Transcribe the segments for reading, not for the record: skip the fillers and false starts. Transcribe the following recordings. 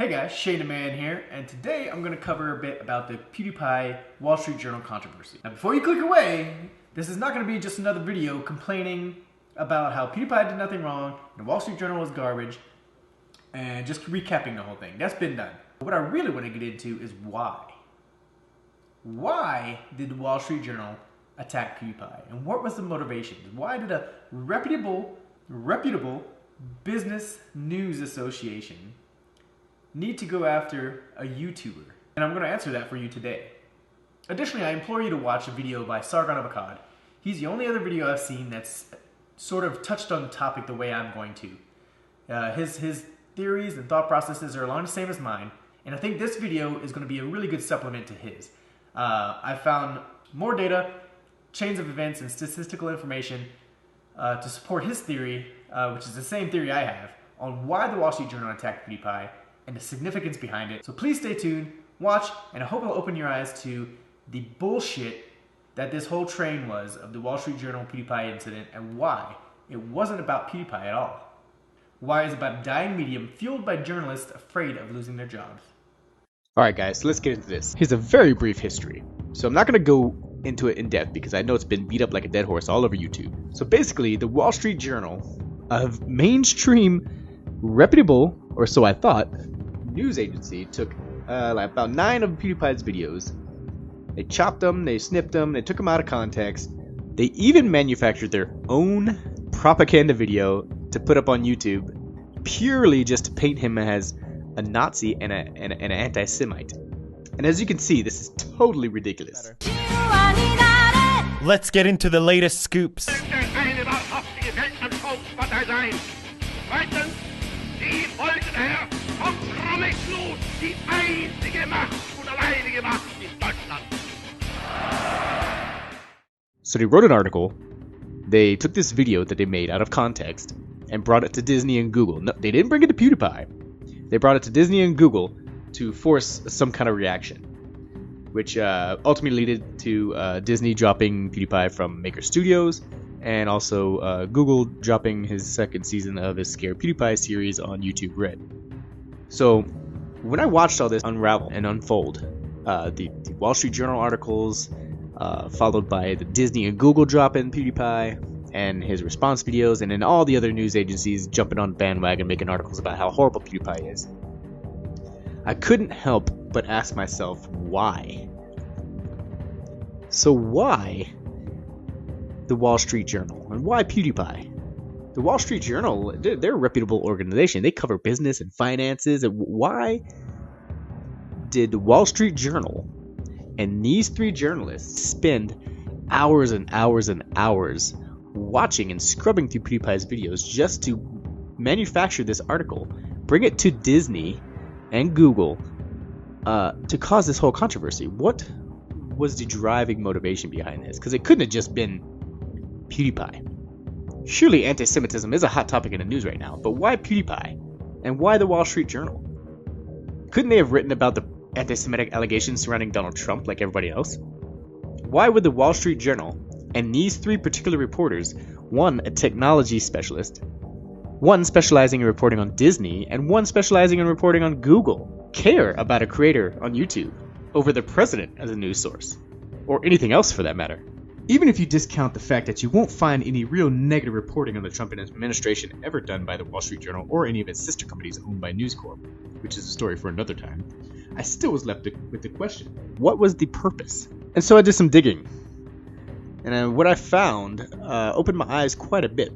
Hey guys, Shane the Man here, and today I'm going to cover a bit about the Pewdiepie Wall Street Journal controversy. Now before you click away, this is not going to be just another video complaining about how Pewdiepie did nothing wrong, and the Wall Street Journal was garbage, and just recapping the whole thing. That's been done. What I really want to get into is why. Why did the Wall Street Journal attack Pewdiepie? And what was the motivation? Why did a reputable business news association need to go after a YouTuber? And I'm going to answer that for you today. Additionally, I implore you to watch a video by Sargon of Akkad. He's the only other video I've seen that's sort of touched on the topic the way I'm going to. His theories and thought processes are along the same as mine, and I think this video is going to be a really good supplement to his. I found more data, chains of events, and statistical information to support his theory, which is the same theory I have, on why the Wall Street Journal attacked Pewdiepie and the significance behind it. So please stay tuned, watch, and I hope it'll open your eyes to the bullshit that this whole train was of the Wall Street Journal Pewdiepie incident, and why it wasn't about Pewdiepie at all. Why it's about a dying medium fueled by journalists afraid of losing their jobs. Alright guys, so let's get into this. Here's a very brief history. So I'm not going to go into it in depth because I know it's been beat up like a dead horse all over YouTube. So basically, the Wall Street Journal, a mainstream, reputable, or so I thought, news agency, took like about 9 of PewDiePie's videos. They chopped them, they snipped them, they took them out of context. They even manufactured their own propaganda video to put up on YouTube, purely just to paint him as a Nazi and an anti-Semite. And as you can see, this is totally ridiculous. Let's get into the latest scoops. So they wrote an article, they took this video that they made out of context, and brought it to Disney and Google. No, they didn't bring it to PewDiePie. They brought it to Disney and Google to force some kind of reaction, which ultimately led to Disney dropping PewDiePie from Maker Studios, and also Google dropping his second season of his Scare PewDiePie series on YouTube Red. So when I watched all this unravel and unfold, the Wall Street Journal articles, followed by the Disney and Google dropping PewDiePie, and his response videos, and then all the other news agencies jumping on the bandwagon making articles about how horrible PewDiePie is, I couldn't help but ask myself why. So why the Wall Street Journal, and why PewDiePie? The Wall Street Journal, they're a reputable organization. They cover business and finances. And why did the Wall Street Journal and these 3 journalists spend hours and hours and hours watching and scrubbing through PewDiePie's videos just to manufacture this article, bring it to Disney and Google to cause this whole controversy? What was the driving motivation behind this? Because it couldn't have just been PewDiePie. Surely anti-Semitism is a hot topic in the news right now, but why PewDiePie? And why the Wall Street Journal? Couldn't they have written about the anti-Semitic allegations surrounding Donald Trump like everybody else? Why would the Wall Street Journal and these 3 particular reporters, one a technology specialist, one specializing in reporting on Disney, and one specializing in reporting on Google, care about a creator on YouTube over the president as a news source, or anything else for that matter? Even if you discount the fact that you won't find any real negative reporting on the Trump administration ever done by the Wall Street Journal or any of its sister companies owned by News Corp, which is a story for another time, I still was left with the question, what was the purpose? And so I did some digging, and what I found opened my eyes quite a bit.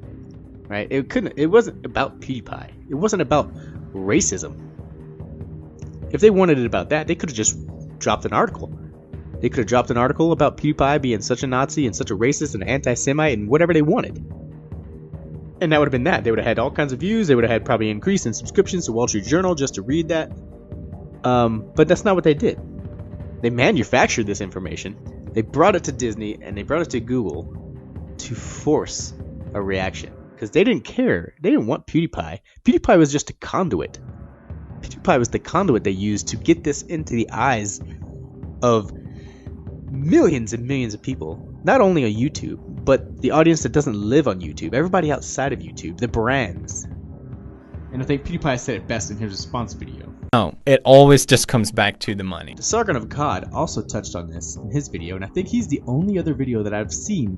Right? It wasn't about PewDiePie. It wasn't about racism. If they wanted it about that, they could have just dropped an article. They could have dropped an article about PewDiePie being such a Nazi and such a racist and anti-Semite and whatever they wanted. And that would have been that. They would have had all kinds of views. They would have had probably increase in subscriptions to Wall Street Journal just to read that. But that's not what they did. They manufactured this information. They brought it to Disney and they brought it to Google to force a reaction. Because they didn't care. They didn't want PewDiePie. PewDiePie was just a conduit. PewDiePie was the conduit they used to get this into the eyes of millions and millions of people. Not only on YouTube, but the audience that doesn't live on YouTube. Everybody outside of YouTube. The brands. And I think PewDiePie said it best in his response video. No, it always just comes back to the money. The Sargon of Akkad also touched on this in his video, and I think he's the only other video that I've seen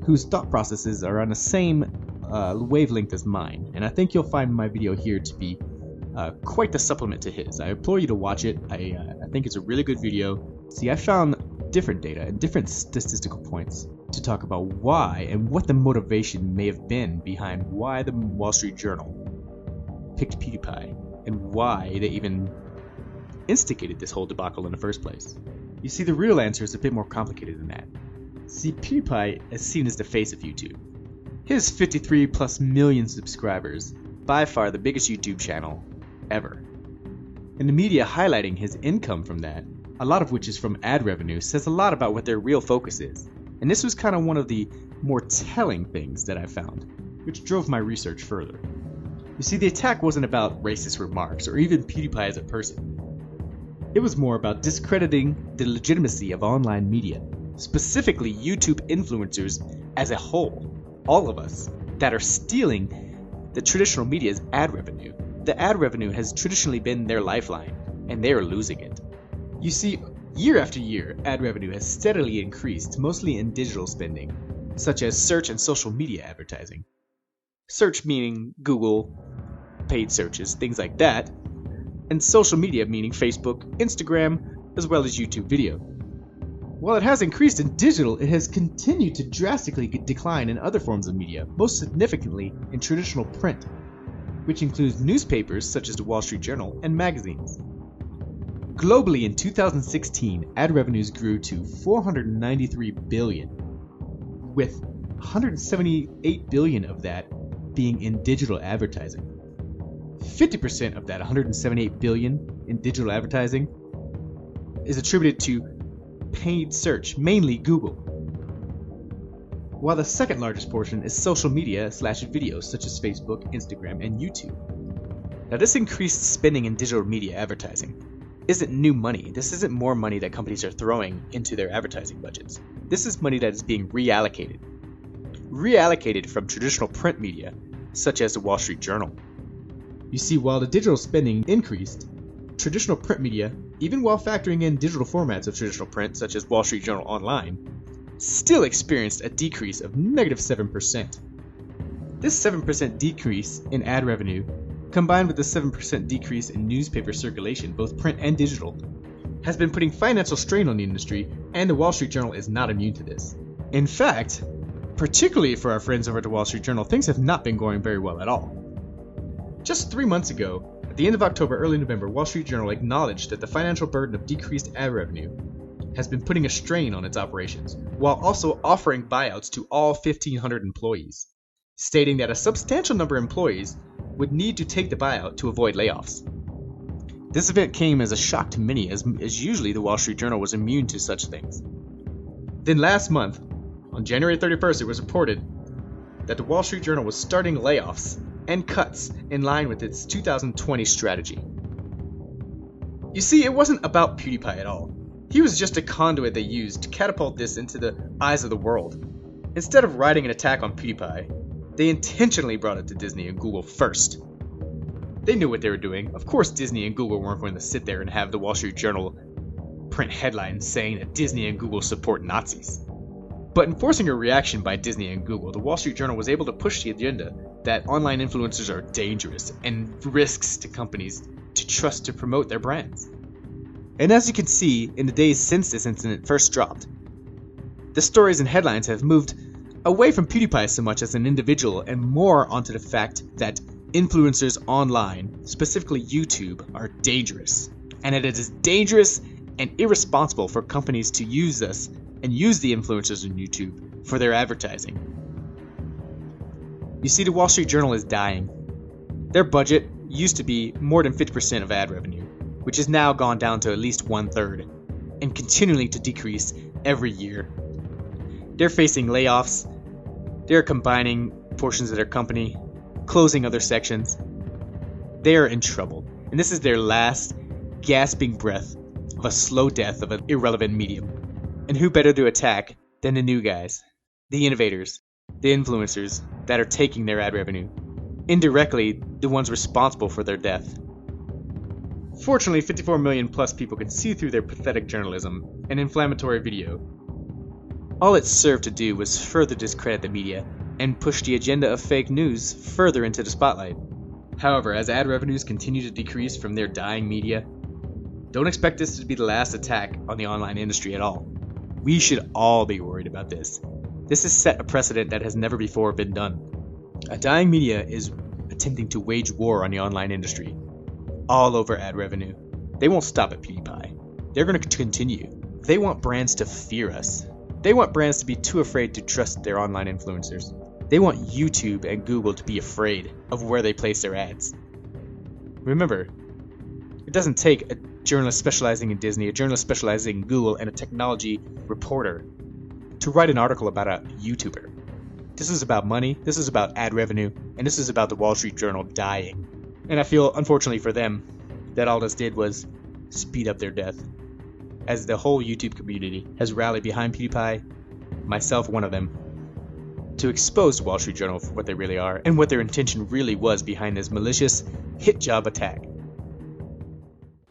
whose thought processes are on the same wavelength as mine. And I think you'll find my video here to be quite the supplement to his. I implore you to watch it. I think it's a really good video. See, I found different data and different statistical points to talk about why and what the motivation may have been behind why the Wall Street Journal picked PewDiePie and why they even instigated this whole debacle in the first place. You see, the real answer is a bit more complicated than that. See, PewDiePie is seen as the face of YouTube. His 53+ million subscribers, by far the biggest YouTube channel ever. And the media highlighting his income from that, a lot of which is from ad revenue, says a lot about what their real focus is. And this was kind of one of the more telling things that I found, which drove my research further. You see, the attack wasn't about racist remarks or even PewDiePie as a person. It was more about discrediting the legitimacy of online media, specifically YouTube influencers as a whole, all of us, that are stealing the traditional media's ad revenue. The ad revenue has traditionally been their lifeline, and they are losing it. You see, year after year, ad revenue has steadily increased, mostly in digital spending, such as search and social media advertising. Search meaning Google, paid searches, things like that, and social media meaning Facebook, Instagram, as well as YouTube video. While it has increased in digital, it has continued to drastically decline in other forms of media, most significantly in traditional print, which includes newspapers such as the Wall Street Journal and magazines. Globally in 2016, ad revenues grew to $493 billion, with $178 billion of that being in digital advertising. 50% of that $178 billion in digital advertising is attributed to paid search, mainly Google, while the second largest portion is social media / videos such as Facebook, Instagram, and YouTube. Now, this increased spending in digital media advertising isn't new money. This isn't more money that companies are throwing into their advertising budgets. This is money that is being reallocated from traditional print media such as the Wall Street Journal. You see, while the digital spending increased, traditional print media, even while factoring in digital formats of traditional print such as Wall Street Journal Online, still experienced a decrease of -7%. This 7% decrease in ad revenue, combined with the 7% decrease in newspaper circulation, both print and digital, has been putting financial strain on the industry, and the Wall Street Journal is not immune to this. In fact, particularly for our friends over at the Wall Street Journal, things have not been going very well at all. Just 3 months ago, at the end of October, early November, Wall Street Journal acknowledged that the financial burden of decreased ad revenue has been putting a strain on its operations, while also offering buyouts to all 1,500 employees, stating that a substantial number of employees would need to take the buyout to avoid layoffs. This event came as a shock to many, as usually the Wall Street Journal was immune to such things. Then last month, on January 31st, it was reported that the Wall Street Journal was starting layoffs and cuts in line with its 2020 strategy. You see, it wasn't about PewDiePie at all. He was just a conduit they used to catapult this into the eyes of the world. Instead of riding an attack on PewDiePie, they intentionally brought it to Disney and Google first. They knew what they were doing. Of course Disney and Google weren't going to sit there and have the Wall Street Journal print headlines saying that Disney and Google support Nazis. But in forcing a reaction by Disney and Google, the Wall Street Journal was able to push the agenda that online influencers are dangerous and risks to companies to trust to promote their brands. And as you can see, in the days since this incident first dropped, the stories and headlines have moved away from PewDiePie so much as an individual and more onto the fact that influencers online, specifically YouTube, are dangerous. And it is dangerous and irresponsible for companies to use us and use the influencers on YouTube for their advertising. You see, the Wall Street Journal is dying. Their budget used to be more than 50% of ad revenue, which has now gone down to at least 1/3, and continuing to decrease every year. They're facing layoffs, they're combining portions of their company, closing other sections. They are in trouble, and this is their last gasping breath of a slow death of an irrelevant medium. And who better to attack than the new guys, the innovators, the influencers that are taking their ad revenue indirectly the ones responsible for their death. Fortunately, 54 million plus people can see through their pathetic journalism and inflammatory video. All it served to do was further discredit the media and push the agenda of fake news further into the spotlight. However, as ad revenues continue to decrease from their dying media, don't expect this to be the last attack on the online industry at all. We should all be worried about this. This has set a precedent that has never before been done. A dying media is attempting to wage war on the online industry, all over ad revenue. They won't stop at PewDiePie. They're going to continue. They want brands to fear us. They want brands to be too afraid to trust their online influencers. They want YouTube and Google to be afraid of where they place their ads. Remember, it doesn't take a journalist specializing in Disney, a journalist specializing in Google, and a technology reporter to write an article about a YouTuber. This is about money, this is about ad revenue, and this is about the Wall Street Journal dying. And I feel, unfortunately for them, that all this did was speed up their death. As the whole YouTube community has rallied behind PewDiePie, myself one of them, to expose the Wall Street Journal for what they really are, and what their intention really was behind this malicious hit job attack.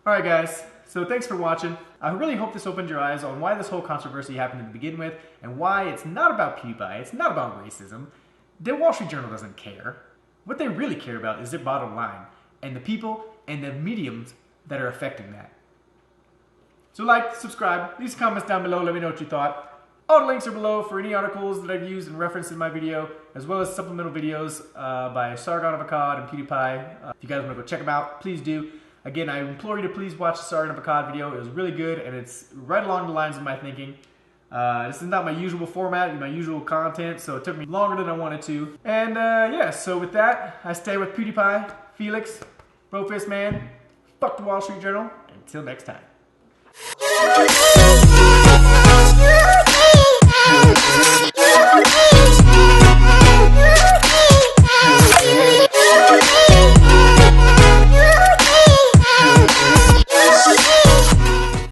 Alright guys, so thanks for watching. I really hope this opened your eyes on why this whole controversy happened to begin with, and why it's not about PewDiePie, it's not about racism. The Wall Street Journal doesn't care. What they really care about is their bottom line, and the people and the mediums that are affecting that. So like, subscribe, leave some comments down below, let me know what you thought. All the links are below for any articles that I've used and referenced in my video, as well as supplemental videos by Sargon of Akkad and PewDiePie. If you guys want to go check them out, please do. Again, I implore you to please watch the Sargon of Akkad video. It was really good, and it's right along the lines of my thinking. This is not my usual format, my usual content, so it took me longer than I wanted to. And yeah, so with that, I stay with PewDiePie, Felix, Brofist Man, fuck the Wall Street Journal, until next time.